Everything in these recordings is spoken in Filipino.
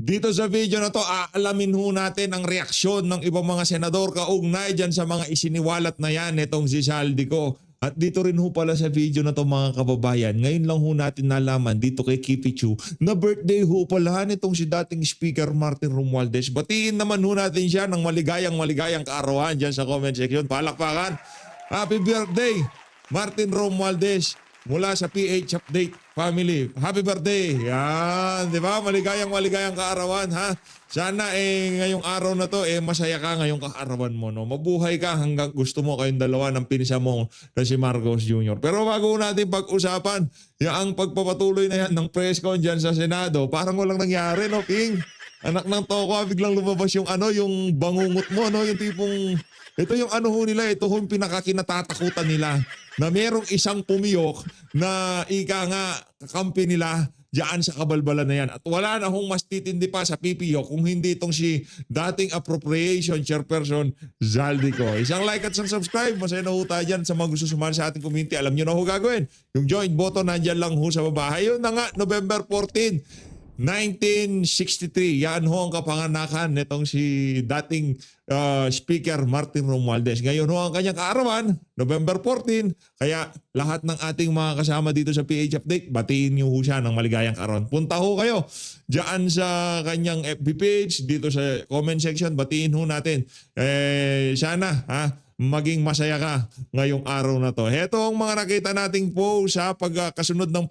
Dito sa video na to, aalamin ho natin ang reaksyon ng ibang mga senador kaugnay dyan sa mga isiniwalat na yan itong si Zaldico. At dito rin ho pala sa video na to mga kababayan, ngayon lang ho natin nalaman dito kay Kipichu na birthday ho pala nitong si dating Speaker Martin Romualdez. Batiin naman ho natin siya ng maligayang kaarawan dyan sa comment section. Palakpakan! Happy birthday Martin Romualdez mula sa PH Update family. Happy birthday! Yan, di ba? Maligayang kaarawan, ha? Sana ngayong araw na to masaya ka ngayong kaarawan mo, no? Mabuhay ka hanggang gusto mo kayong dalawa ng pinisa mo na si Marcos Jr. Pero bago natin pag-usapan, ang pagpapatuloy na yan ng press con dyan sa Senado, parang walang nangyari, no, King? Anak ng toko, biglang lumabas yung yung bangungot mo, no? Yung tipong ito yung nila, ito yung pinakakinatatakutan nila na merong isang pumiyok na ika nga kakampi nila diyan sa kabalbalan na yan. At wala na hong mas titindi pa sa PPO kung hindi itong si dating appropriation chairperson Zaldico. Isang like at isang subscribe. Masaya na ho tayo dyan sa mga gusto sumali sa ating community. Alam nyo na ho gagawin. Yung join button nandyan lang ho sa baba. Ayun na nga, November 14, 1963. Yan ho ang kapanganakan nitong si dating Speaker Martin Romualdez. Ngayon ho ang kanyang kaarawan, November 14. Kaya lahat ng ating mga kasama dito sa PH Update, batiin niyo ho siya ng maligayang kaarawan. Punta ho kayo dyan sa kanyang FB page, dito sa comment section, batiin ho natin. Sana maging masaya ka ngayong araw na to. Heto ang mga nakita nating post sa pagkasunod ng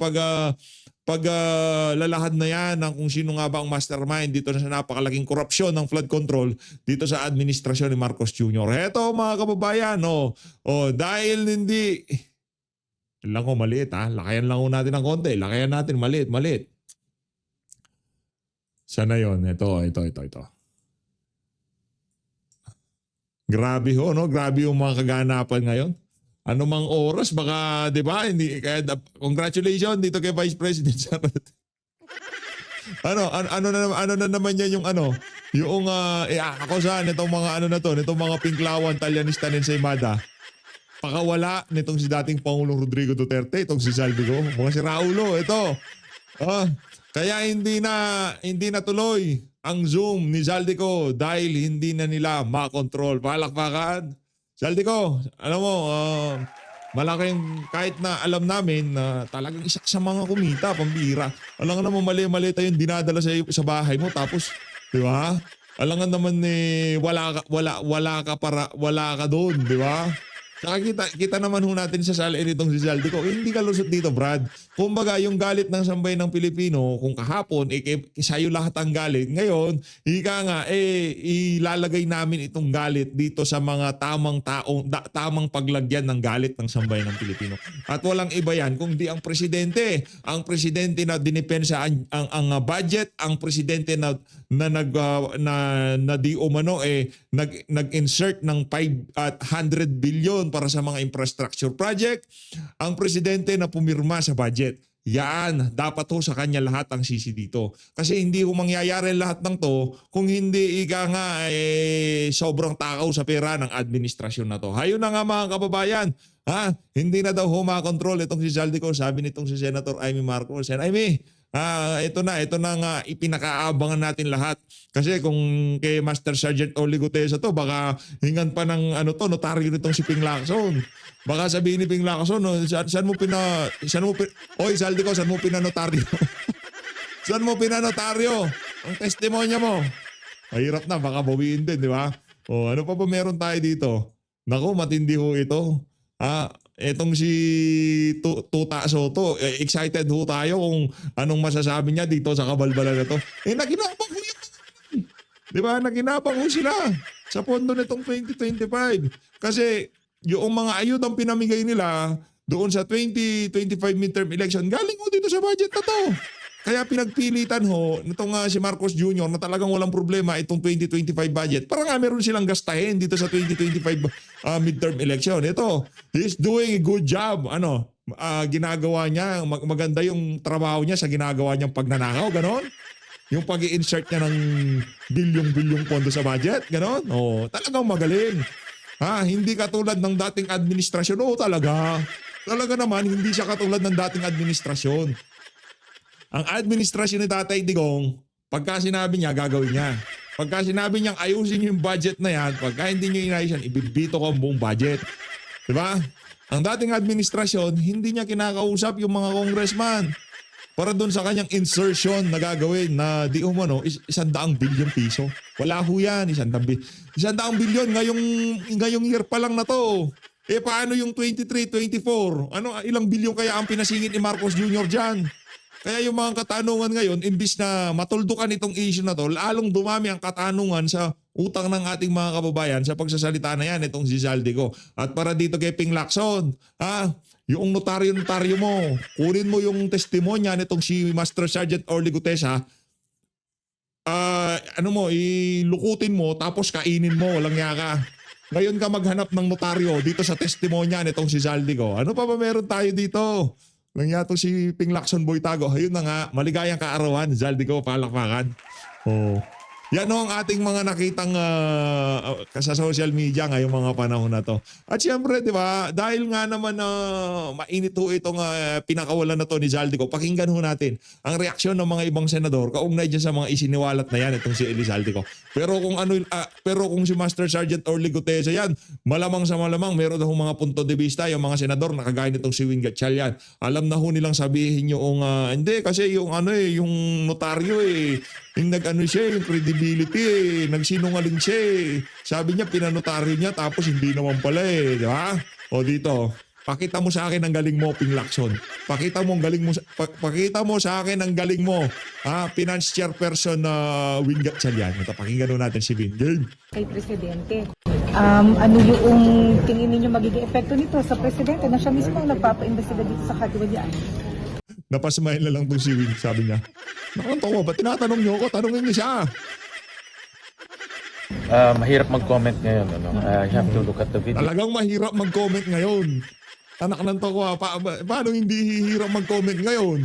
paglalahad na yan ng kung sino nga ba ang mastermind dito sa napakalaking korupsyon ng flood control dito sa administrasyon ni Marcos Jr. Heto mga kababayan, dahil hindi lang maliit, lakayan lang natin ng konti, lakayan natin maliit. Sana yon? Ito. Grabe ho, no? Grabe yung mga kaganapan ngayon. Ano mang oras, baka, di ba? Hindi, kaya, congratulations dito kay Vice President Sara. ano na naman yan yung ako saan, itong mga nitong mga pinklawan, talyanista ng Saymada. Pakawala nitong si dating Pangulong Rodrigo Duterte, itong si Zaldico, mga si Raulo, ito. Kaya hindi na tuloy ang Zoom ni Zaldico dahil hindi na nila makontrol. Palakpakan. Zaldico, alam mo, malaking kahit na alam namin na talagang isa sa mga kumita, pambira. Alam nga naman mali-mali tayong dinadala sa bahay mo tapos, di ba? Alam nga naman wala ka doon, di ba? Saka kita naman ho natin sa sala nitong si Zaldico. Hindi ka lusot dito, Brad. Kumbaga, yung galit ng sambayan ng Pilipino, kung kahapon, sa'yo lahat ang galit. Ngayon, ilalagay namin itong galit dito sa mga tamang paglagyan ng galit ng sambayan ng Pilipino. At walang iba yan, kung di ang presidente. Ang presidente na dinipensa ang budget, ang presidente na di umano nag-insert ng 500 billion para sa mga infrastructure project, ang presidente na pumirma sa budget. Yan, dapat ho sa kanya lahat ang sisi dito. Kasi hindi ho mangyayari lahat ng to kung hindi sobrang takaw sa pera ng administrasyon na to. Hayo na nga mga kababayan, hindi na daw ho makontrol itong si Zaldico, sabi nitong si Senator Amy Marcos. And Amy, ito na nga ipinakaabangan natin lahat. Kasi kung kay Master Sergeant Oli Gutesa to, baka hingan pa ng notaryo nitong si Ping Lacson. Baka sabihin ni Ping Lacson, Zaldico, saan mo pinanotaryo? Saan mo pinanotaryo? Ang testimonya mo. Mahirap na, baka bawiin din, di ba? Ano pa ba meron tayo dito? Naku, matindi ho ito. Etong si Tuta Soto, excited ho tayo kung anong masasabi niya dito sa kabalbalan na to. Naginabang ho yun. Di ba? Naginabang ho sila sa pondo nitong 2025. Kasi yung mga ayudang pinamigay nila doon sa 2025 midterm election, galing ho dito sa budget na to. Kaya pinagpilitan ho nitong si Marcos Jr. na talagang walang problema itong 2025 budget. Para nga meron silang gastahin dito sa 2025 midterm election. Ito, he's doing a good job. Ginagawa niya, maganda yung trabaho niya sa ginagawa niyang pagnanakaw, ganon. Yung pag-i-insert niya ng bilyong-bilyong pondo sa budget, ganon. Talagang magaling. Hindi katulad ng dating administrasyon. Talaga. Talaga naman, hindi siya katulad ng dating administrasyon. Ang administrasyon ni Tatay Digong, Pagka sinabi niya, gagawin niya. Pagka sinabi niyang ayusin niyo yung budget na yan, pagka hindi niyo inayos yan, ibibito ko ang buong budget. Diba? Ang dating administrasyon, hindi niya kinakausap yung mga congressman para doon sa kanyang insertion na gagawin na di umano 100 billion piso. Wala ho yan, 100 billion ngayong year pa lang na to. Eh paano yung 23, 24? Ano, ilang bilyon kaya ang pinasingit ni Marcos Jr. dyan? Kaya yung mga katanungan ngayon, imbis na matuldukan itong issue na to, lalong dumami ang katanungan sa utang ng ating mga kababayan sa pagsasalita na yan, itong si Zaldico. At para dito kay Ping Lacson, yung notaryo mo, kunin mo yung testimonya nitong si Master Sergeant Orly Gutesa, ilukutin mo tapos kainin mo, walang yaka. Ngayon ka maghanap ng notaryo dito sa testimonya nitong si Zaldico. Ano pa ba meron tayo dito? Nangyato si Ping Lacson Boytago. Ayun na nga, maligayang kaarawan. Zaldico, palakpakan. Oh. Yan ang ating mga nakitang sa social media ngayong mga panahon na to. At siyempre, di ba, dahil nga naman mainit ho itong pinakawalan na to ni Zaldico, pakinggan ho natin ang reaksyon ng mga ibang senador kaugnay dyan sa mga isiniwalat na yan itong si Eli Zaldico. Pero kung si Master Sergeant Orly Gutesa yan, malamang sa malamang meron na ho mga punto de vista yung mga senador na kagaya nitong si Win Gatchalian. Alam na ho nilang sabihin yung hindi kasi yung yung notaryo yung yung credibility nagsinungaling siya Sabi niya pinanotaryo niya tapos hindi naman pala di ba? O dito, pakita mo sa akin ang galing mo, Ping Lacson. Pakita mo sa akin ang galing mo. Finance chairperson na Win Gatchalian. Ito, pakinggan natin si Win. Game. Kay Presidente. Ano yung tingin ninyo magiging epekto nito sa Presidente na siya mismo ang nagpapa-imbestiga dito sa katiwalian? Napasmile na lang itong si Win, sabi niya. Nakantawa, ba't tinatanong niyo ako? Tanongin niyo siya. Mahirap mag-comment ngayon. You have to look at the video. Talagang mahirap mag-comment ngayon. Anak ng toko, paano hindi hirap mag-comment ngayon?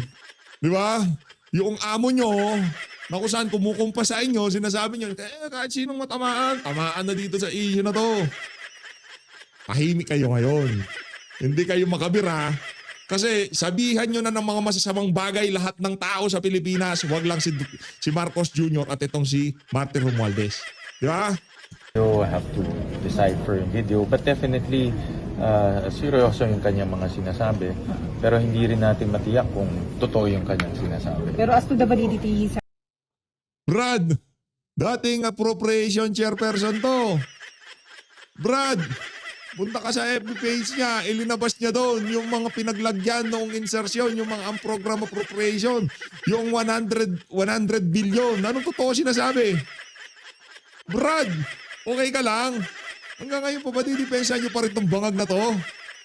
Di ba? Yung amo nyo, na kung saan kumukumpa sa inyo, sinasabi nyo, kahit sinong matamaan, tamaan na dito sa issue na to. Tahimik kayo ngayon. Hindi kayo makabira. Kasi sabihan nyo na ng mga masasamang bagay lahat ng tao sa Pilipinas, wag lang si Marcos Jr. at itong si Martin Romualdez. Di ba? You have to decipher yung video. But definitely, seryoso yung kanyang mga sinasabi. Pero hindi rin natin matiyak kung totoo yung kanyang sinasabi. Pero as to the validity, Brad, dating appropriation chairperson to. Brad, punta ka sa FB page niya, ilinabas niya doon yung mga pinaglagyan noong insertion, yung mga program appropriation, yung 100 billion. Anong totoo sinasabi? Brad, okay ka lang? Hanggang ngayon pa ba didepensa niyo pa rin itong bangag na to?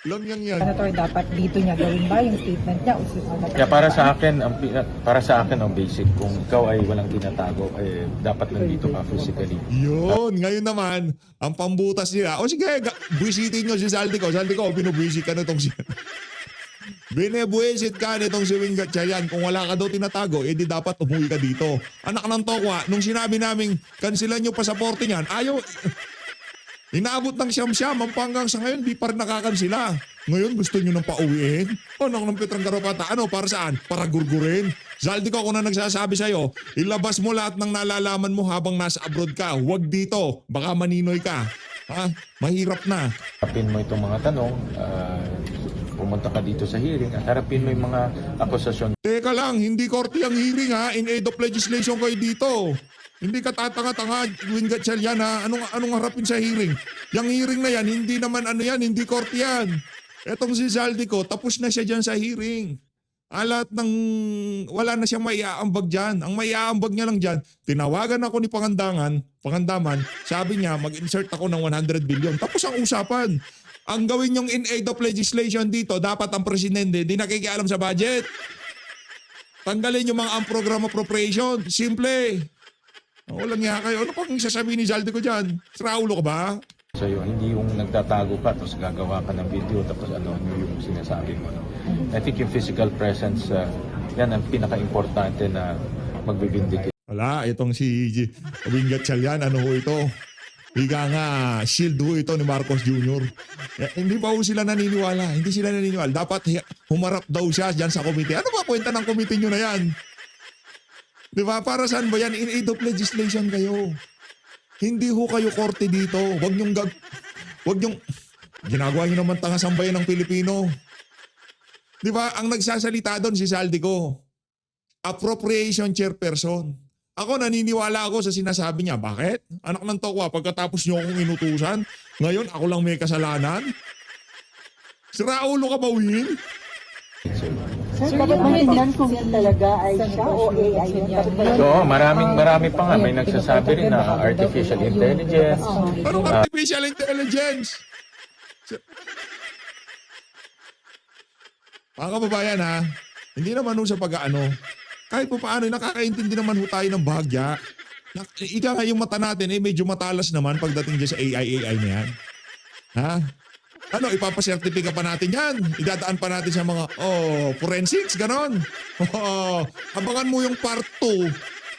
Lang yan. Senator, dapat dito niya gawin ba yung statement niya? Kaya para sa akin ang basic, kung ikaw ay walang tinatago, dapat nandito ka physically. Yun, ngayon naman, ang pambutas nila, sige, buwisitin nyo si Zaldico. Zaldico, binubuisit ka na itong si... Binebuisit ka nitong si Win Gatchalian. Kung wala ka daw tinatago, edi dapat umuwi ka dito. Anak ng tokwa, nung sinabi namin, kansilan nyo pasaporte niyan, ayaw... Inaabot ng siyam-siyam, ang panggang sa ngayon, di pa rin nakakansila. Ngayon, gusto nyo nang pauwiin? Anak ng Petrang Garapata, para saan? Para gurgurin? Zaldico, ako na nagsasabi sa'yo, ilabas mo lahat ng nalalaman mo habang nasa abroad ka. Huwag dito, baka maninoy ka. Mahirap na. Harapin mo itong mga tanong, pumunta ka dito sa hearing at harapin mo yung mga akusasyon. Teka lang, hindi korte ang hearing in aid of legislation kayo dito. Hindi ka tatanga-tanga, Win Gatchalian Anong harapin sa hearing? Yung hearing na yan, hindi naman hindi korte yan. Etong si Zaldico, tapos na siya dyan sa hearing. Wala na siyang maiaambag dyan. Ang maiaambag niya lang dyan, tinawagan ako ni Pangandaman, sabi niya, mag-insert ako ng 100 billion. Tapos ang usapan. Ang gawin yung in aid of legislation dito, dapat ang presidente di nakikialam sa budget. Tanggalin yung mga program appropriation. Simple. Walang nga kayo. Ano pang sasabihin ni Zaldico dyan? Raulo ka ba? Sa'yo, hindi yung nagtatago ka tapos gagawa ka ng video tapos ano yung sinasabi mo. I think yung physical presence, yan ang pinaka-importante na magbibindicate. Wala, itong si Win Gatchalian, ano ho ito? Higa nga, shield ho ito ni Marcos Jr. Hindi pa ho sila naniniwala. Hindi sila naniniwala. Dapat humarap daw siya dyan sa komite. Ano ba kwenta ng komite nyo na yan? Di ba? Para saan ba yan? In aid of legislation kayo. Hindi ho kayo korte dito. Huwag niyong ginagawa niyo naman tanga sambayan ng Pilipino. Di ba? Ang nagsasalita doon si Saldico. Appropriation chairperson. Ako naniniwala ako sa sinasabi niya. Bakit? Anak ng tokwa, pagkatapos niyo akong inutusan, ngayon ako lang may kasalanan? Sira ulo ka ba, Win? Sir, Dapat maintindihan kung yan talaga ay siya o AI yun. So, marami pa nga. May nagsasabi rin na artificial intelligence. Anong artificial intelligence? Mga kababayan ha, hindi naman ho sa pag-ano. Kahit po paano, nakakaintindi naman ho tayo ng bahagya. Ika nga yung mata natin, medyo matalas naman pagdating dyan sa AI na yan. Ha? Ano, ipapasertifika pa natin yan. Idadaan pa natin sa mga, forensics, ganon. Abangan mo yung part 2.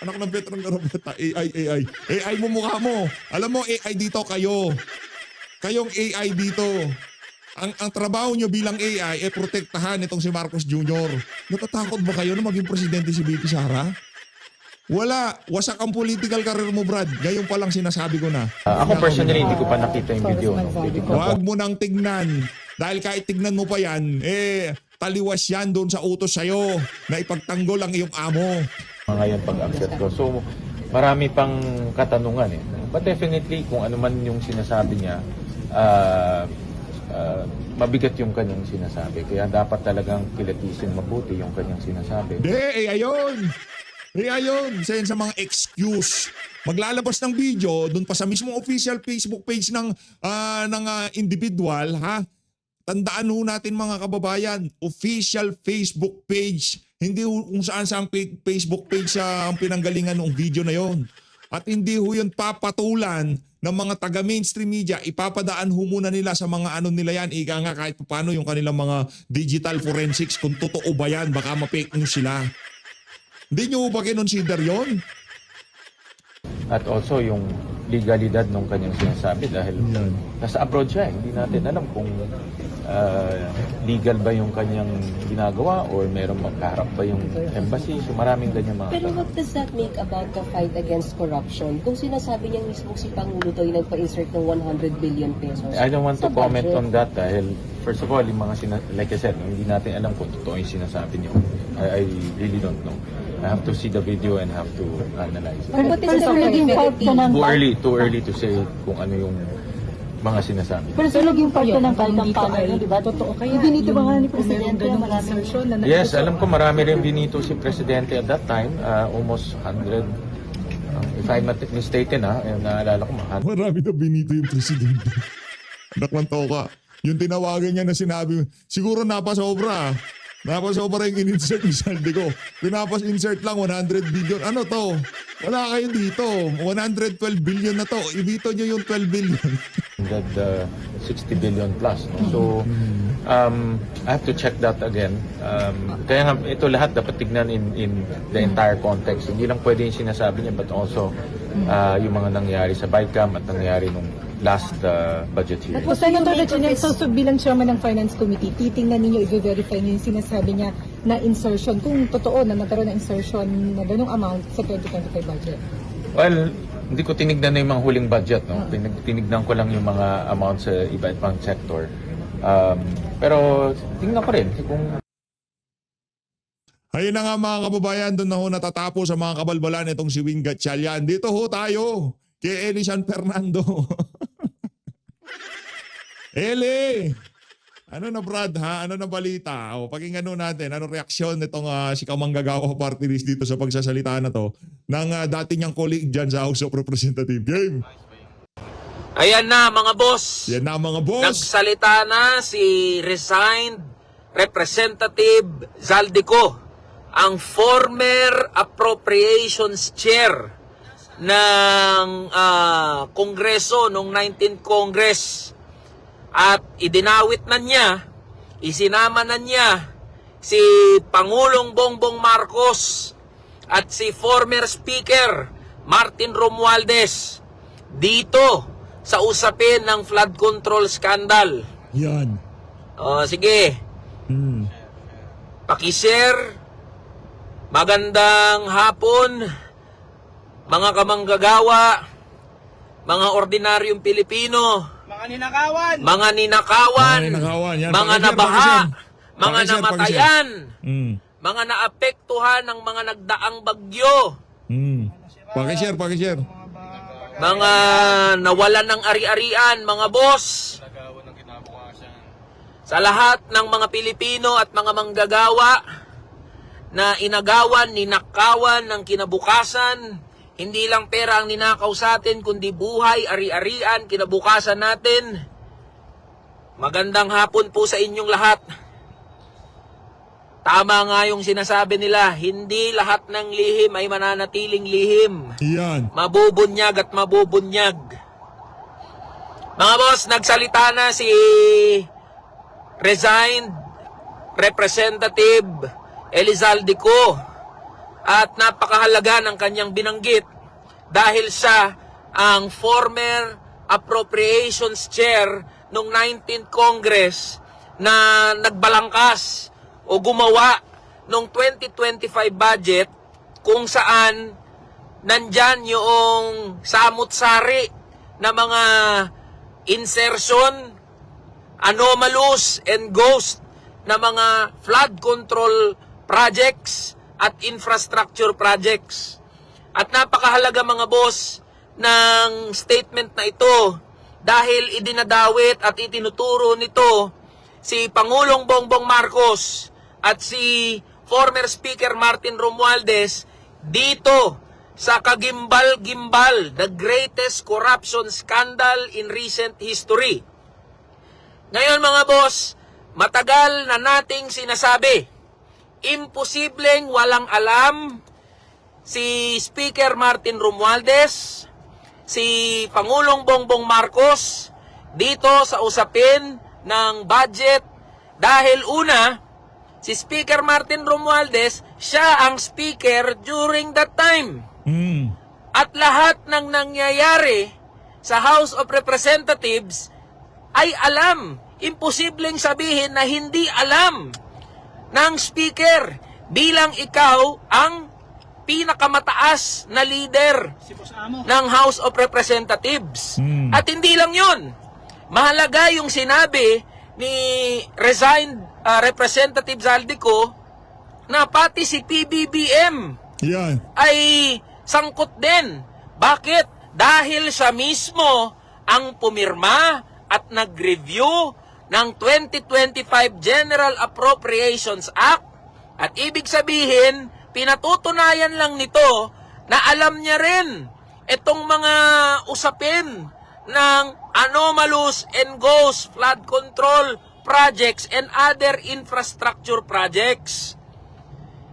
Anak ng Petrang Garabata, AI. AI mo mukha mo. Alam mo, AI dito kayo. Kayong AI dito. Ang trabaho nyo bilang AI protektahan itong si Marcos Jr. Natatakot ba kayo na maging presidente si BP Sara? Wala. Wasak ang political career mo, Brad. Ngayon pa lang sinasabi ko na. Ako personally, hindi ko pa nakita yung video. No? Huwag mo nang tignan. Dahil kahit tignan mo pa yan, taliwas yan doon sa utos sa'yo na ipagtanggol ang iyong amo. Ngayon pag-upset ko. So, marami pang katanungan eh. But definitely, kung ano man yung sinasabi niya, mabigat yung kanyang sinasabi. Kaya dapat talagang kilatisin mabuti yung kanyang sinasabi. Ayun. Ayun. Isa yan sa mga excuse. Maglalabas ng video doon pa sa mismong official Facebook page ng individual, ha? Tandaan ho natin mga kababayan, official Facebook page. Hindi kung saan Facebook page ang pinanggalingan ng video na yon. At hindi ho yun papatulan ng mga taga-mainstream media. Ipapadaan ho muna nila sa mga ano nila yan. Ika nga kahit paano yung kanilang mga digital forensics kung totoo ba yan. Baka ma-fake news sila. Hindi nyo ba kinonsider yon? At also yung legalidad ng kanyang sinasabi dahil nasa abroad siya. Hindi natin alam kung legal ba yung kanyang ginagawa or merong magkaharap ba yung embassy. So maraming ganyan mga Pero what does that make about the fight against corruption? Kung sinasabi niya mismo si Pangulo to yung nagpa-insert ng 100 billion pesos. I don't want to sa comment budget. on that dahil first of all, yung mga like I said, hindi natin alam kung totoo yung sinasabi niyo. I really don't know. I have to see the video and have to analyze it. But what is Pero the naging part ka ng Too early to say kung ano yung mga sinasabi. Pero sa naging part ka ng kampanya, di ba? Totoo kaya Ibinito ba nga ni yung Presidente ganung ang maraming insertion na Yes, alam ko marami rin binito si Presidente at that time. Almost 100. If I'm not mistaken, naalala ko, Marami na binito yung presidente. Anak ng toka. Yung tinawagan niya na sinabi, siguro napasobra. Napasobra yung in-insert ni Saldico. Pinapas-insert lang 100 billion. Ano to? Wala kayo dito. 112 billion na to. Ibito nyo yung 12 billion. 60 billion plus. No? So, I have to check that again. Kaya nga, ito lahat dapat tignan in the entire context. Hindi lang pwede yung sinasabi niya, but also yung mga nangyari sa BICAM at nangyari nung last budget hearing. So, Senator Gatchalian, so bilang chairman ng Finance Committee, titingnan ninyo, i-verify niyo yung sinasabi niya na insertion, kung totoo na nagkaroon ng insertion na ganung amount sa 2025 budget. Well, hindi ko tinignan na yung mga huling budget. No? Tinignan ko lang yung mga amount sa iba-ibang sector. Pero tingnan ko rin kung Ayun na nga mga kababayan, doon na ho natatapos sa mga kabalbalan itong si Wing Gatchalian. Dito ho tayo kay Eli San Fernando. Eli! Ano na Brad ha? Ano na balita? O, pakinggan ho natin. Anong reaksyon nitong si Kamanggagawa party list dito sa pagsasalita na to ng dati niyang colleague dyan sa House of Representatives. Game! Ayan na mga boss. Yan na mga boss. Nagsalita na si resigned Representative Zaldico, ang former Appropriations Chair ng Kongreso noong 19th Congress. At idinawit na niya, isinama na niya si Pangulong Bongbong Marcos at si former Speaker Martin Romualdez dito sa usapin ng flood control scandal. Yan. Sige. Paki-share. Magandang hapon, mga kamanggagawa, mga ordinaryong Pilipino, Mga ninakawan! mga ninakawan, Mga ninakawan, yan. mga Pakishare, nabaha, pakishare. mga Pakishare, namatayan, Mm. mga naapektuhan ng mga nagdaang bagyo, Mm. Pakishare. mga nawalan ng ari-arian, mga boss. Sa lahat ng mga Pilipino at mga manggagawa na inagawan, ninakawan ng kinabukasan, hindi lang pera ang ninakaw sa atin, kundi buhay, ari-arian, kinabukasan natin. Magandang hapon po sa inyong lahat. Tama nga yung sinasabi nila, hindi lahat ng lihim ay mananatiling lihim. Yan. Mabubunyag at mabubunyag. Mga boss, nagsalita na si resigned Representative Elizalde Co. At napakahalaga ng kanyang binanggit dahil siya ang former Appropriations Chair noong 19th Congress na nagbalangkas o gumawa noong 2025 budget kung saan nandyan yung samut-sari na mga insertion, anomalous and ghost na mga flood control projects at infrastructure projects. At napakahalaga mga boss ng statement na ito dahil idinadawit at itinuturo nito si Pangulong Bongbong Marcos at si former Speaker Martin Romualdez dito sa kagimbal-gimbal, the greatest corruption scandal in recent history. Ngayon mga boss, matagal na nating sinasabi, imposibleng walang alam si Speaker Martin Romualdez, si Pangulong Bongbong Marcos dito sa usapin ng budget dahil una, si Speaker Martin Romualdez, siya ang speaker during that time. Mm. At lahat ng nangyayari sa House of Representatives ay alam. Imposibleng sabihin na hindi alam ng speaker bilang ikaw ang pinakamataas na leader ng House of Representatives. At hindi lang yun. Mahalaga yung sinabi ni resigned Representative Zalde Co na pati si PBBM Yan. ay sangkot din. Bakit? Dahil siya mismo ang pumirma at nag-review ng 2025 General Appropriations Act. At ibig sabihin, pinatutunayan lang nito na alam niya rin itong mga usapin ng anomalous and ghost flood control projects and other infrastructure projects.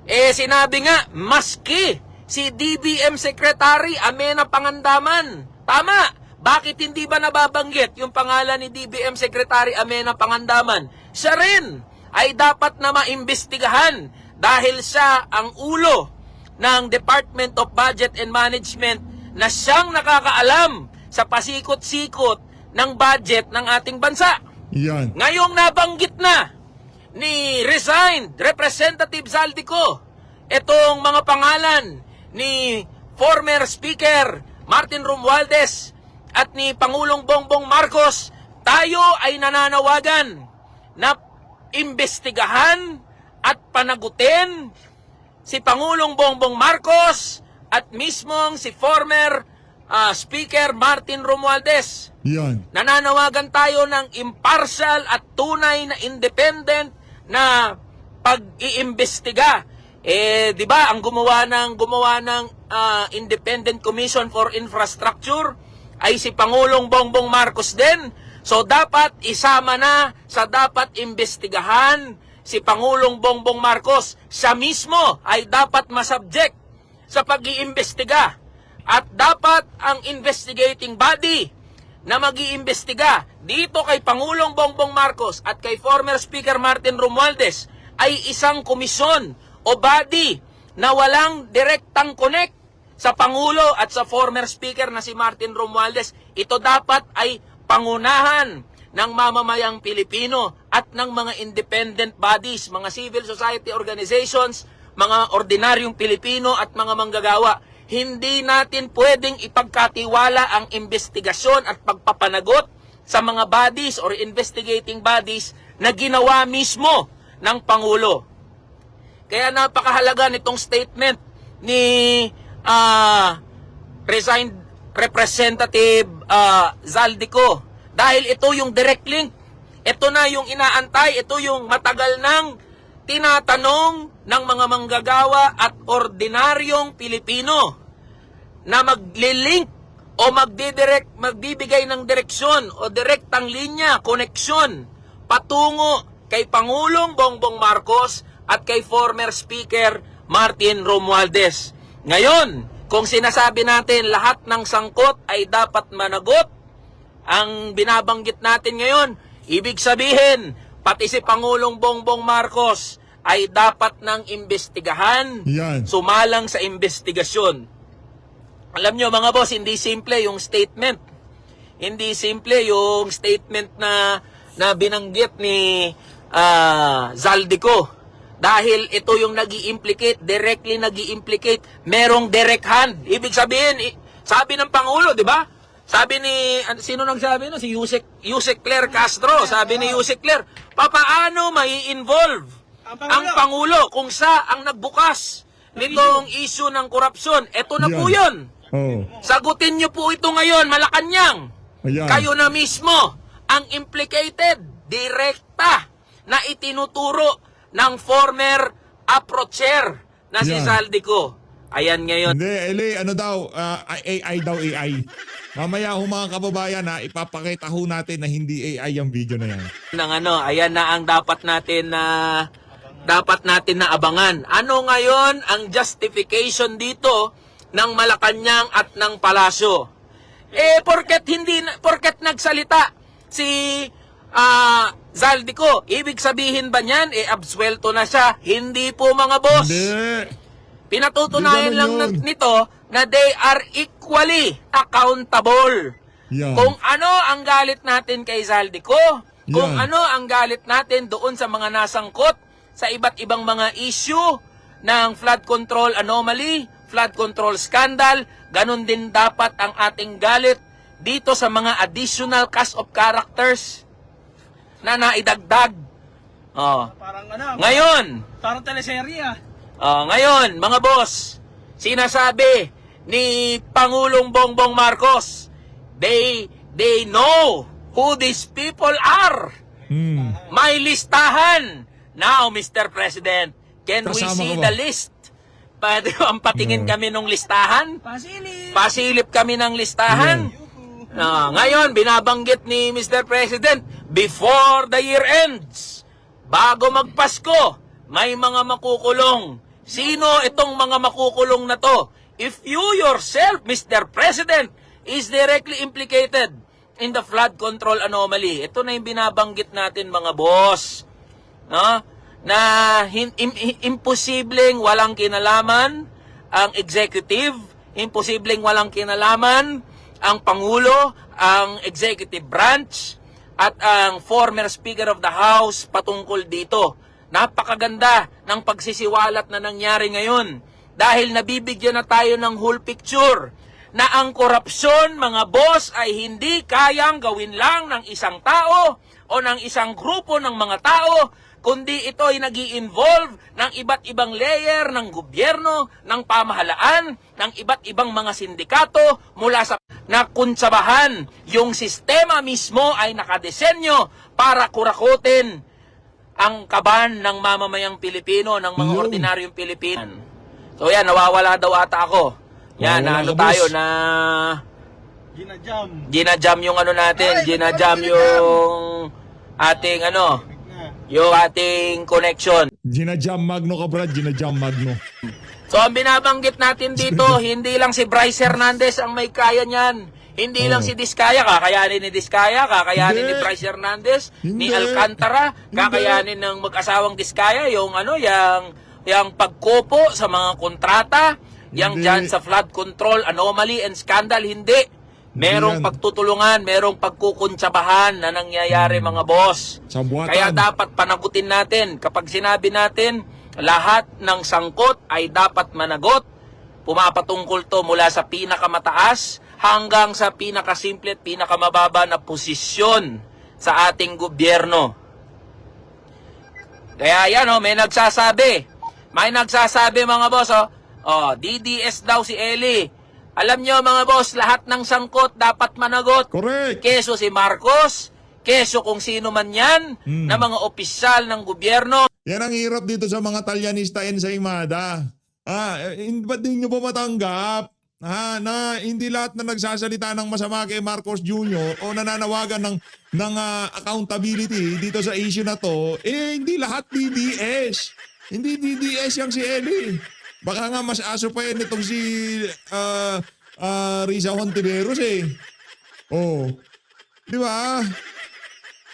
Sinabi nga, maski si DBM Secretary Amena Pangandaman. Tama. Bakit hindi ba nababanggit yung pangalan ni DBM Secretary Amena Pangandaman? Siya rin ay dapat na maimbestigahan dahil siya ang ulo ng Department of Budget and Management na siyang nakakaalam sa pasikot-sikot ng budget ng ating bansa. Yan. Ngayong nabanggit na ni resigned Representative Zalde Co itong mga pangalan ni former Speaker Martin Romualdez at ni Pangulong Bongbong Marcos, tayo ay nananawagan na imbestigahan at panagutin si Pangulong Bongbong Marcos at mismong si former Speaker Martin Romualdez. Yan. Nananawagan tayo ng impartial at tunay na independent na pag-iimbestiga. Di ba, ang gumawa ng Independent Commission for Infrastructure ay si Pangulong Bongbong Marcos din. So dapat isama na sa dapat imbestigahan si Pangulong Bongbong Marcos. Siya mismo ay dapat masubject sa pag-iimbestiga. At dapat ang investigating body na mag-iimbestiga dito kay Pangulong Bongbong Marcos at kay former Speaker Martin Romualdez ay isang komisyon o body na walang direktang connect sa Pangulo at sa former Speaker na si Martin Romualdez. Ito dapat ay pangunahan ng mamamayang Pilipino at ng mga independent bodies, mga civil society organizations, mga ordinaryong Pilipino at mga manggagawa. Hindi natin pwedeng ipagkatiwala ang investigasyon at pagpapanagot sa mga bodies or investigating bodies na ginawa mismo ng Pangulo. Kaya napakahalaga nitong statement ni resigned Representative Zaldico. Dahil ito yung direct link. Ito na yung inaantay. Ito yung matagal nang tinatanong ng mga manggagawa at ordinaryong Pilipino na maglilink o magbibigay ng direksyon o direktang linya, koneksyon patungo kay Pangulong Bongbong Marcos at kay former Speaker Martin Romualdez. Ngayon, kung sinasabi natin lahat ng sangkot ay dapat managot, ang binabanggit natin ngayon, ibig sabihin, pati si Pangulong Bongbong Marcos ay dapat nang imbestigahan, Yan. sumalang sa investigasyon. Alam nyo mga boss, hindi simple yung statement. Hindi simple yung statement na binanggit ni Zaldico. Dahil ito yung nag-i-implicate, directly nag-i-implicate, merong direct hand. Ibig sabihin, sabi ng Pangulo, di ba? Sabi ni, sino nagsabi? No? Si Yusek Claire Castro. Sabi ni Yusek Claire, papaano mai-involve ang Pangulo kung siya ang nagbukas nitong issue ng korupsyon? Ito na po yun. Oh. Sagutin niyo po ito ngayon, Malacanang. Ayan. Kayo na mismo ang implicated, direkta, na itinuturo ng former approacher na si Yan. Zaldico. Ayan ngayon. Hindi, Eli, ano daw, AI daw, AI. Mamaya ho mga kababayan ha, ipapakita ho natin na hindi AI ang video na yan. Ayan na ang dapat natin na abangan. Ano ngayon ang justification dito ng Malacanang at ng Palasyo? Porket nagsalita si Zaldico, ibig sabihin ba niyan, absuelto na siya? Hindi po mga boss. Hindi. Pinatutunayan Hindi lang ganun yun. nito na they are equally accountable. Yan. Kung ano ang galit natin kay Zaldico, kung Yan. ano ang galit natin doon sa mga nasangkot sa iba't ibang mga issue ng flood control anomaly, flood control scandal, ganun din dapat ang ating galit dito sa mga additional cast of characters na naidagdag. Parang ano, Ngayon, parang teleserye ah. ngayon, mga boss, sinasabi ni Pangulong Bongbong Marcos, they know who these people are. May listahan. Now, Mr. President, can we Kasama see ka ba? the list? Pwede ang patingin kami ng listahan? Pasili. Pasilip kami ng listahan. Ngayon, binabanggit ni Mr. President, before the year ends, bago magpasko, may mga makukulong. Sino itong mga makukulong na to? If you yourself, Mr. President, is directly implicated in the flood control anomaly, ito na yung binabanggit natin mga boss. No? Na imposibleng walang kinalaman ang executive, imposibleng walang kinalaman ang Pangulo, ang executive branch, at ang former Speaker of the House patungkol dito. Napakaganda ng pagsisiwalat na nangyari ngayon dahil nabibigyan na tayo ng whole picture na ang korupsyon, mga boss, ay hindi kayang gawin lang ng isang tao o ng isang grupo ng mga tao, kundi ito ay nag-i-involve ng iba't ibang layer ng gobyerno, ng pamahalaan, ng iba't ibang mga sindikato mula sa nakuntsabahan. Yung sistema mismo ay nakadesenyo para kurakutin ang kaban ng mamamayang Pilipino, ng mga ordinaryong Pilipino. So yan, nawawala daw ata ako. Yan, Nawawala na ano ka, boss. tayo na Ginajam. ginajam yung ano natin, Ay, ginajam ginajam. yung ating yung ating connection. Ginajam Magno ka, Brad. Ginajam Magno. So ang binabanggit natin dito, hindi lang si Bryce Hernandez ang may kaya niyan. Hindi lang si Diskaya, kakayanin ni Diskaya, kakayanin Hindi. ni Bryce Hernandez, ni Hindi. Alcantara, kakayanin ng mag-asawang Diskaya, yung yung pagkopo sa mga kontrata, yung Hindi. dyan sa flood control, anomaly and scandal, hindi. Merong Hindi yan. pagtutulungan, merong pagkukuntsabahan na nangyayari mga boss. Sa buwatan. Kaya dapat panagutin natin kapag sinabi natin lahat ng sangkot ay dapat managot. Pumapatungkol to mula sa pinakamataas hanggang sa pinakasimple at pinakamababa na posisyon sa ating gobyerno. Kaya yan, may nagsasabi. May nagsasabi mga boss, DDS daw si Eli. Alam nyo mga boss, lahat ng sangkot dapat managot. Correct. Keso si Marcos, keso kung sino man yan, na mga opisyal ng gobyerno. Yan ang hirap dito sa mga Talyanista and sa Imada. Ba't di nyo ba matanggap? Na hindi lahat na nagsasalita ng masama kay Marcos Jr. o nananawagan ng accountability dito sa issue na to, hindi lahat DDS. Hindi DDS yang si Eli. Baka nga mas aso pa yan itong si Risa Hontiveros Di ba?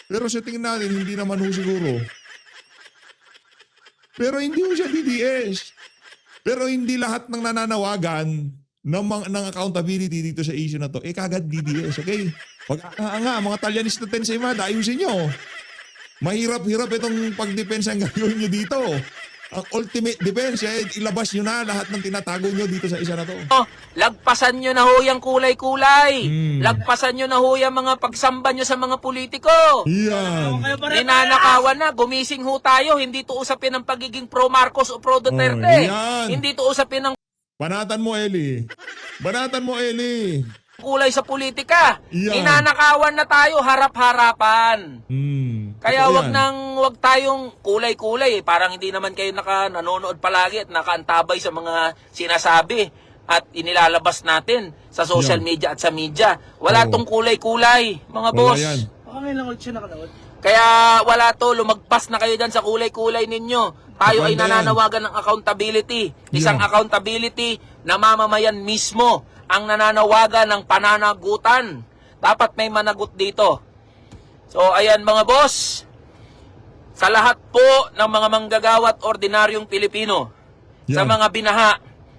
Pero sa tingin natin, hindi naman ho siguro. Pero hindi ho siya DDS. Pero hindi lahat ng nananawagan ng accountability dito sa issue na to, kagad DDS, okay? Pag mga Talyanista natin sa Imada, ayusin nyo. Mahirap-hirap itong pagdepensa ang gagawin nyo dito. Ang ultimate defense, ilabas nyo na lahat ng tinatago nyo dito sa isa na to. Lagpasan nyo na ho yung kulay-kulay. Lagpasan nyo na ho yung mga pagsamba nyo sa mga politiko. Yan. Ninanakawan na, gumising ho tayo. Hindi to usapin ng pagiging pro-Marcos o pro-Duterte. yan. Hindi to usapin ng Banatan mo, Eli. Banatan mo, Eli. kulay sa politika. Yan. Ninanakawan na tayo harap-harapan. Kaya Totoo wag yan. wag tayong kulay-kulay. Parang hindi naman kayo nanonood palagi at nakaantabay sa mga sinasabi at inilalabas natin sa social Yan. media at sa media. Wala Oo. tong kulay-kulay, mga Wala boss. yan. Baka ngayon lang ulit siya nakanood. Kaya wala to, lumagpas na kayo dyan sa kulay-kulay ninyo. Tayo ay Maganda yan. nananawagan ng accountability. Isang Yan. accountability na mamamayan mismo ang nananawagan ng pananagutan. Dapat may managot dito. So ayan mga boss, sa lahat po ng mga manggagawa at ordinaryong Pilipino, sa Yan. mga binaha,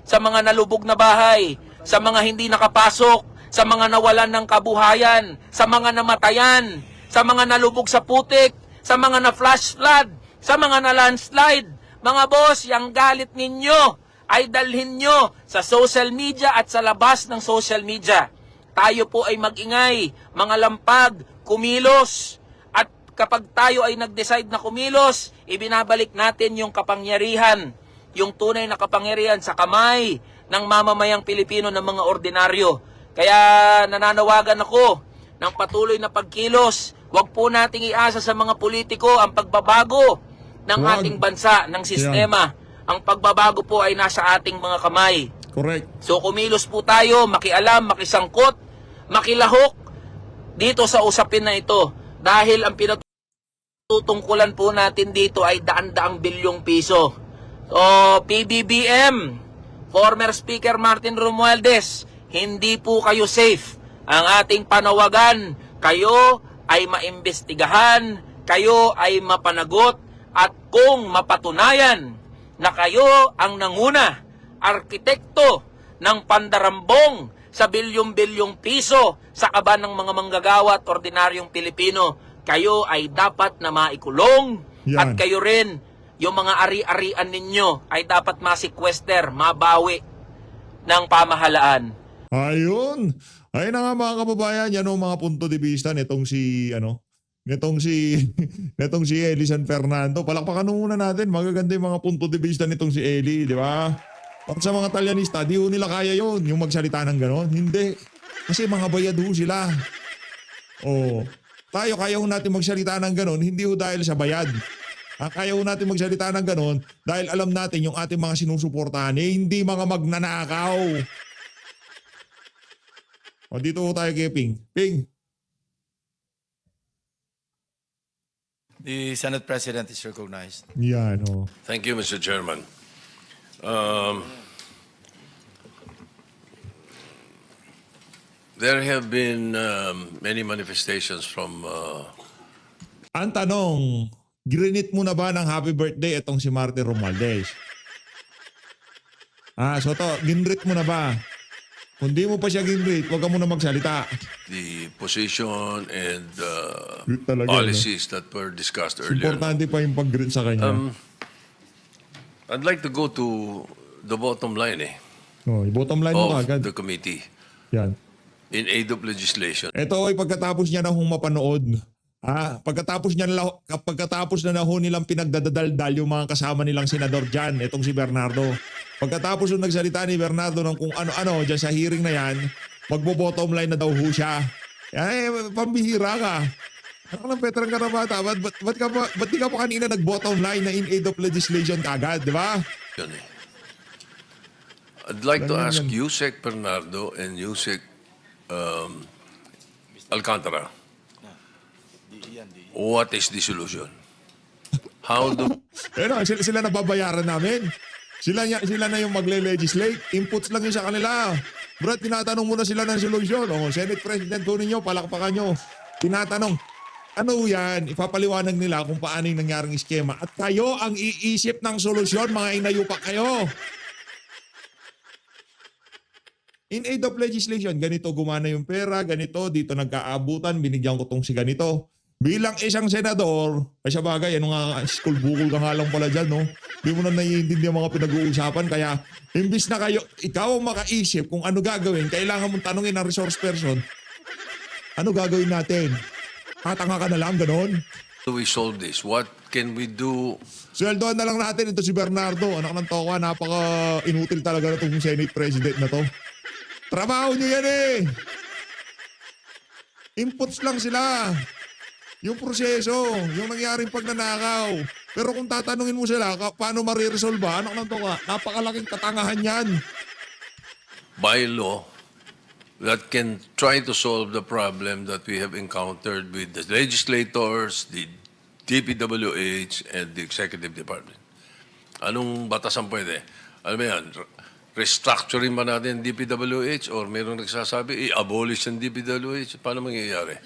sa mga nalubog na bahay, sa mga hindi nakapasok, sa mga nawalan ng kabuhayan, sa mga namatayan, sa mga nalubog sa putik, sa mga na-flash flood, sa mga na-landslide. Mga boss, yung galit ninyo ay dalhin nyo sa social media at sa labas ng social media. Tayo po ay mag-ingay, mga lampag, kumilos. At kapag tayo ay nag-decide na kumilos, ibinabalik natin yung kapangyarihan, yung tunay na kapangyarihan sa kamay ng mamamayang Pilipino ng mga ordinaryo. Kaya nananawagan ako ng patuloy na pagkilos. Huwag po nating iasa sa mga politiko ang pagbabago ng Huwag. ating bansa, ng sistema. Ang pagbabago po ay nasa ating mga kamay. Correct. So kumilos po tayo, makialam, makisangkot, makilahok dito sa usapin na ito. Dahil ang pinatutungkulan po natin dito ay daan-daang bilyong piso. So PBBM, former Speaker Martin Romualdez, hindi po kayo safe. Ang ating panawagan, kayo ay maimbestigahan, kayo ay mapanagot, at kung mapatunayan na kayo ang nanguna, arkitekto ng pandarambong sa bilyong-bilyong piso sa kaban ng mga manggagawa at ordinaryong Pilipino, kayo ay dapat na maikulong. Yan. At kayo rin, yung mga ari-arian ninyo ay dapat masequester, mabawi ng pamahalaan. Ayun. Ayun na nga mga kababayan, yan ang mga punto de vista nitong si nitong si Eli San Fernando. Palakpakan muna natin. Magaganda yung mga punto de vista nitong si Eli, di ba? Pag sa mga Talyanista, di ho nila kaya yon yung magsalita ng ganon. Hindi. Kasi mga bayad ho sila. Oh. Tayo, kaya ho natin magsalita ng ganon, hindi ho dahil sa bayad. Kaya ho natin magsalita ng ganon dahil alam natin yung ating mga sinusuportahan, hindi mga magnanakaw. O dito ho tayo kay Ping. Ping. The Senate President is recognized. Yan o. Thank you, Mr. Chairman. There have been many manifestations from Ang tanong, grinit mo na ba ng happy birthday itong si Martin Romualdez? So to, ginrit mo na ba? Kung di mo pa siya ginrit, huwag ka muna magsalita. the position and Talaga, policies that were discussed earlier. Importante pa yung pag-grit sa kanya. I'd like to go to the bottom line Oh, yung bottom line mo of agad. the committee Yan. in aid of legislation. Ito ay pagkatapos niya na hong mapanood. Pagkatapos na ho nilang pinagdadaldal yung mga kasama nilang senador dyan, itong si Bernardo. Pagkatapos yung nagsalita ni Bernardo ng kung ano-ano dyan sa hearing na yan, magbo-bottom line na daw ho siya. Pambihira ka. Ano lang, veteran ka na bata? Ba't di ka pa kanina nag-bottom line na in aid of legislation kagad, di ba? Yun eh. I'd like to Ganyan ask yan. Yusek Bernardo and Yusek Alcantara, what is the solution? How do Pero sila nababayaran namin. Sila na yung magle-legislate. Inputs lang yun sa kanila. Bro, tinatanong muna sila ng solusyon. Senate President po ninyo, palakpakan nyo. Tinatanong, ano yan? Ipapaliwanag nila kung paano yung nangyaring iskema. At kayo ang iisip ng solusyon, mga inayupa kayo. In aid of legislation, ganito gumana yung pera, ganito, dito nagkaabutan, binigyan ko tong si ganito. Bilang isang senador, ay sa bagay, ano nga, school bukol ka nga lang pala dyan, no? Di mo na naiintindihan mga pinag-uusapan, kaya imbis na kayo, ikaw ang makaisip kung ano gagawin, kailangan mong tanungin ang resource person, ano gagawin natin? Tatanga ka na lang, ganon? we solve this? What can we do? Sweldoan na lang natin ito si Bernardo, anak ng toka, napaka-inutil talaga na itong Senate President na to. Trabaho niyo yan eh. Inputs lang sila. Yung proseso, yung nangyaring pagnanakaw. Pero kung tatanungin mo sila, paano mariresolve ba? Anak ng toka, napakalaking katangahan yan. By law that can try to solve the problem that we have encountered with the legislators, the DPWH, and the Executive Department. Anong batas ang pwede? Ano ba yan? Restructuring ba natin DPWH or mayroong nagsasabi, i-abolish ang DPWH? Paano mangyayari?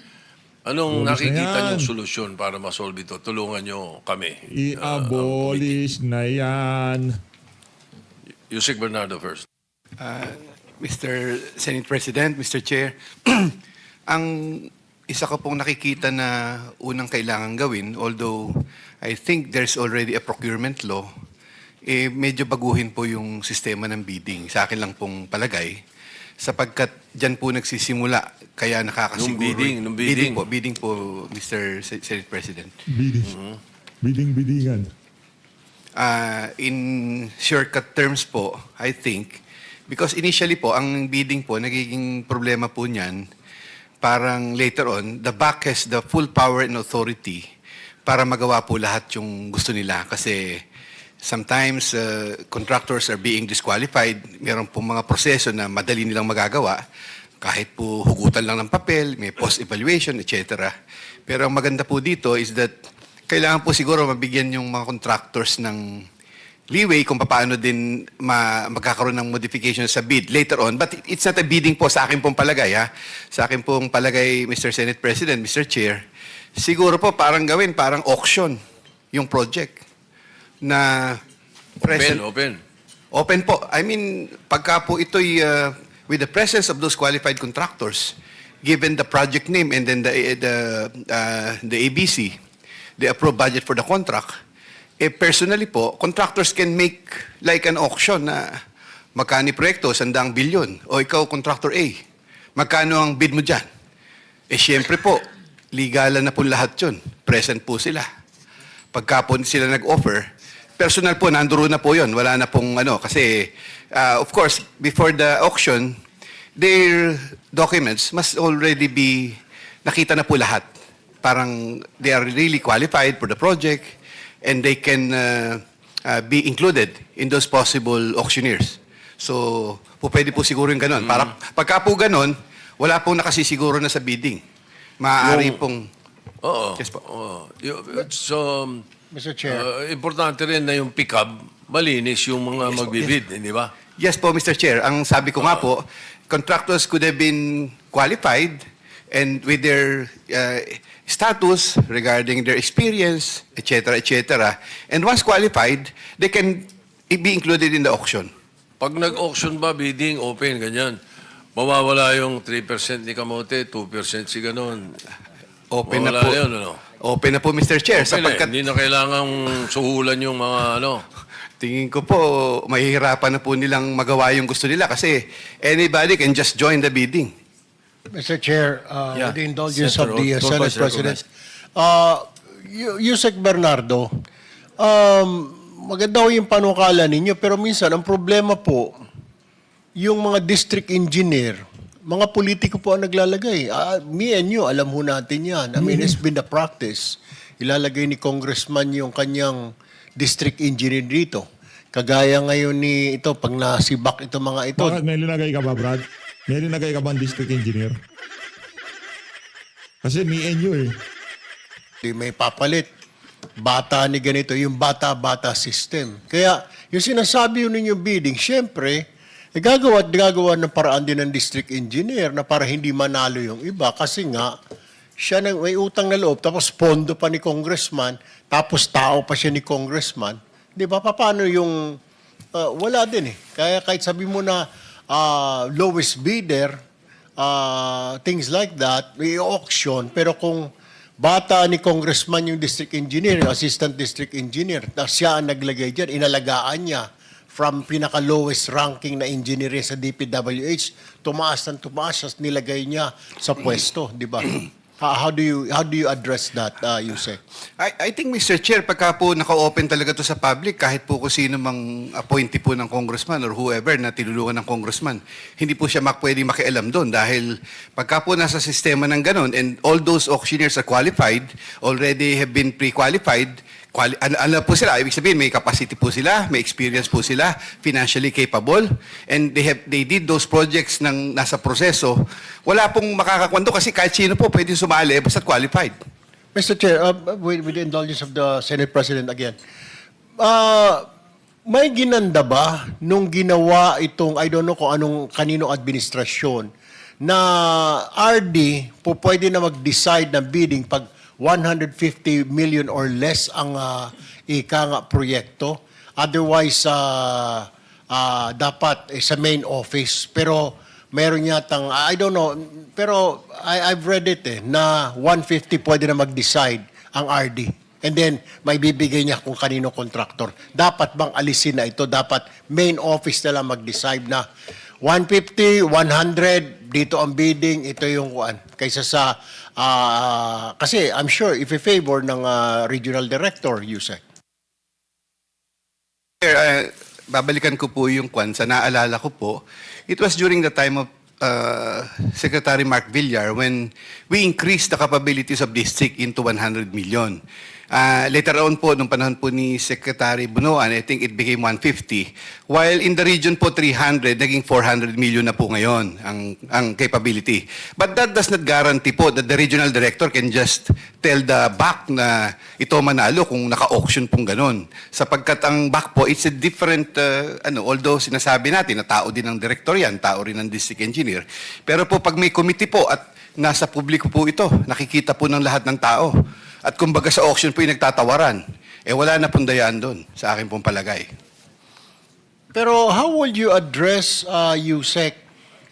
Anong Abolish na nakikita yan. niyong solusyon para masolve ito? Tulungan niyo kami. I-abolish na yan. Yusek Bernardo first. Mr. Senate President, Mr. Chair, ang isa ko pong nakikita na unang kailangan gawin, although I think there's already a procurement law, medyo baguhin po yung sistema ng bidding. Sa akin lang pong palagay, sapagkat dyan po nagsisimula, kaya nakakasiguro. Nung bidding. Bidding po, Mr. Senate President. Bidding-biddingan. In shortcut terms po, I think, because initially po, ang bidding po, nagiging problema po niyan, parang later on, the back has the full power and authority para magawa po lahat yung gusto nila. Kasi sometimes contractors are being disqualified. Meron po mga proseso na madali nilang magagawa. Kahit po hugutan lang ng papel, may post-evaluation, etc. Pero ang maganda po dito is that kailangan po siguro mabigyan yung mga contractors ng leeway kung paano din magkakaroon ng modification sa bid later on. But it's not a bidding po sa akin pong palagay. Sa akin pong palagay, Mr. Senate President, Mr. Chair, siguro po parang auction yung project na present. Open po. I mean, pagka po ito'y with the presence of those qualified contractors, given the project name and then the ABC, the approved budget for the contract, personally po, contractors can make like an auction na magkano proyekto, 100 bilyon. O ikaw, contractor A, magkano ang bid mo dyan? Siyempre po, legalan na po lahat yun. Present po sila. Pagka po sila nag-offer, personal po, nanduro na po yun. Wala na pong kasi, of course, before the auction, their documents must already be, nakita na po lahat. Parang they are really qualified for the project and they can be included in those possible auctioneers. So, pwede po siguro yung ganun. Para, pagka po ganun, wala pong nakasisiguro na sa bidding. Maaari pong... Oo. Yes po. So, Mr. Chair. importante rin na yung pick-up, malinis yung mga magbibid, hindi ba? Yes po, Mr. Chair. Ang sabi ko nga po, contractors could have been qualified and with their status regarding their experience, etc., etc. And once qualified, they can be included in the auction. Pag nag-auction ba, bidding, open, ganyan. Mawawala yung 3% ni Kamote, 2% si ganon. Open na Mawawala po. yun, ano? Open na po, Mr. Chair. Open sapagkat hindi na kailangang suhulan yung mga tingin ko po, mahihirapan na po nilang magawa yung gusto nila kasi anybody can just join the bidding. Mr. Chair, Yeah. with the indulgence Senator of the Tulfo Senate is President, recognized. Yusek Bernardo, maganda ho yung panukala ninyo, pero minsan ang problema po, yung mga district engineer, mga politiko po ang naglalagay. Me and you, alam ho natin yan. I mean, it's been the practice. Ilalagay ni congressman yung kanyang district engineer dito. Kagaya ngayon ni ito, pag nasibak ito mga ito, Bakit may linagay ka ba, Brad? May linagay ka ba ang district engineer? Kasi me and you eh. di may papalit. Bata ni ganito, yung bata-bata system. Kaya, yung sinasabi yun ninyong bidding, syempre, gagawa at gagawa ng paraan din ng district engineer na para hindi manalo yung iba. Kasi nga, siya nang may utang na loob, tapos pondo pa ni congressman, tapos tao pa siya ni congressman. Di ba? Paano yung... wala din eh. Kaya kahit sabi mo na lowest bidder, things like that, may auction, pero kung bata ni congressman yung district engineer, yung assistant district engineer, na siya ang naglagay dyan, inalagaan niya from pinaka-lowest ranking na engineer sa DPWH, tumaas ng tumaas, nilagay niya sa pwesto, di ba? How do you address that, Yusek? I think, Mr. Chair, pagka po naka-open talaga to sa public, kahit po kung sino mang appointee po ng congressman or whoever na tinulungan ng congressman, hindi po siya pwede makialam doon dahil pagka po nasa sistema ng ganun and all those auctioneers are qualified, already have been pre-qualified, ano po sila, ibig sabihin may capacity po sila, may experience po sila, financially capable, and they did those projects ng nasa proseso. Wala pong makakakwento kasi kahit sino po pwedeng sumali basta qualified. Mr. Chair, with the indulgence of the Senate President again, may ginanda ba nung ginawa itong, I don't know kung anong kanino administrasyon, na RD po pwede na mag-decide ng bidding pag 150 million or less ang ika nga proyekto. Otherwise, dapat sa main office. Pero meron yatang, I don't know, pero I've read it na 150 pwede na mag-decide ang RD. And then, may bibigay niya kung kanino contractor. Dapat bang alisin na ito? Dapat main office na lang mag-decide na 150, 100, dito ang bidding, ito yung kuan. Kaysa sa, kasi I'm sure if i-favor ng regional director, Yusek. Babalikan ko po yung kwan. Sa naalala ko po, it was during the time of Secretary Mark Villar when we increased the capabilities of district into 100 million. Later on po, nung panahon po ni Secretary Bunoan, I think it became 150. While in the region po 300, naging 400 million na po ngayon ang capability. But that does not guarantee po that the regional director can just tell the back na ito manalo kung naka-auction pong ganon. Sapagkat ang back po, it's a different, although sinasabi natin na tao din ang director yan, tao rin ang district engineer. Pero po pag may committee po at nasa publiko po ito, nakikita po ng lahat ng tao. At kumbaga sa auction po yung nagtatawaran, wala na pong dayaan doon sa akin pong palagay. Pero how will you address, Yusek,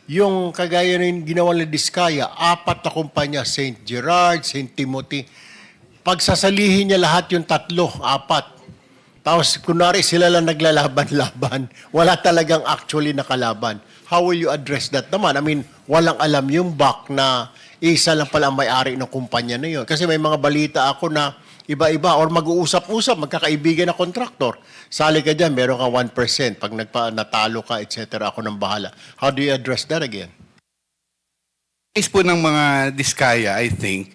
yung kagaya ng ginawa ni Diskaya, 4 na kumpanya, St. Gerard, St. Timothy, pagsasalihin niya lahat yung 3, 4. Tapos kunwari sila lang naglalaban-laban, wala talagang actually nakalaban. How will you address that naman? I mean, walang alam yung back na isa lang pala ang may-ari ng kumpanya na yun. Kasi may mga balita ako na iba-iba or mag-uusap-usap, magkakaibigan na kontraktor. Sali ka dyan, meron ka 1%. Pag natalo ka, etc., ako nang bahala. How do you address that again? Case po ng mga Diskaya, I think,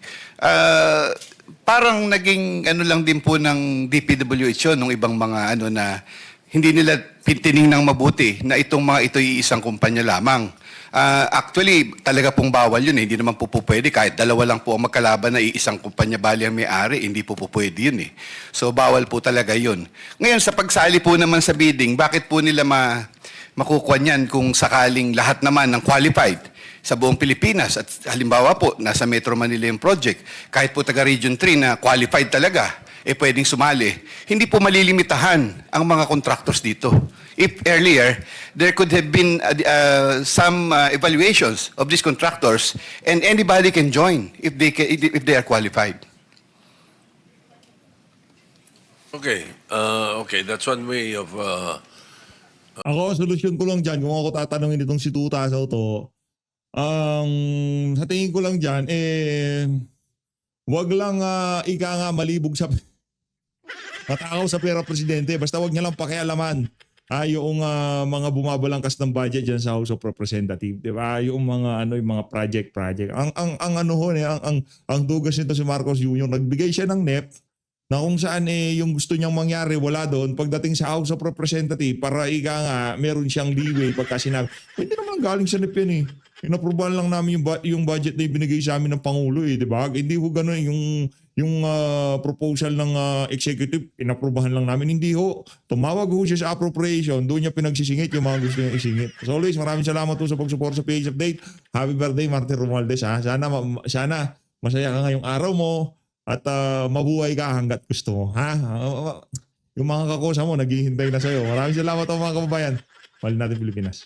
parang naging lang din po ng DPWH yun, ng ibang mga na hindi nila tiningnan mabuti na itong mga ito isang kumpanya lamang. Actually, talaga pong bawal yun. Hindi naman po pwede. Kahit dalawa lang po ang magkalaban na isang kumpanya bali ang may-ari, hindi po pwede yun . So, bawal po talaga yun. Ngayon, sa pagsali po naman sa bidding, bakit po nila makukuha niyan kung sakaling lahat naman ng qualified sa buong Pilipinas? At halimbawa po, nasa Metro Manila yung project. Kahit po taga Region 3 na qualified talaga, pwedeng sumali. Hindi po malilimitahan ang mga contractors dito. If earlier, there could have been some evaluations of these contractors and anybody can join if they are qualified. Okay, okay, that's one way of Ako, solusyon ko lang dyan, kung ako tatanungin itong si Tuta sa to, sa tingin ko lang dyan, wag lang ika nga malibog sa matakaw sa pera presidente. Basta wag niya lang pakialaman yung mga bumabalangkas ng budget diyan sa House of Representatives, 'di ba? Yung mga yung mga project. Ang ang dugas nito si Marcos Jr. nagbigay siya ng NEP na kung saan yung gusto niyang mangyari wala doon pagdating sa House of Representatives para ika nga meron siyang leeway pagka sinabi. Hindi naman galing sa NEP yan Inaprubahan lang namin yung budget na ibinigay sa amin ng Pangulo 'di ba? Hindi ho ganoon yung proposal ng executive, inaprubahan lang namin. Hindi ho. Tumawag ho siya sa appropriation, doon niya pinagsisingit yung mga gusto niya isingit. As always, maraming salamat po sa pag-support sa PH Update. Happy birthday, Martin Romualdez. Sana masaya ka ngayong araw mo at mabuhay ka hanggat gusto mo. Yung mga kakosa mo, naghihintay na sa'yo. Maraming salamat po mga kababayan. Mahal natin Pilipinas.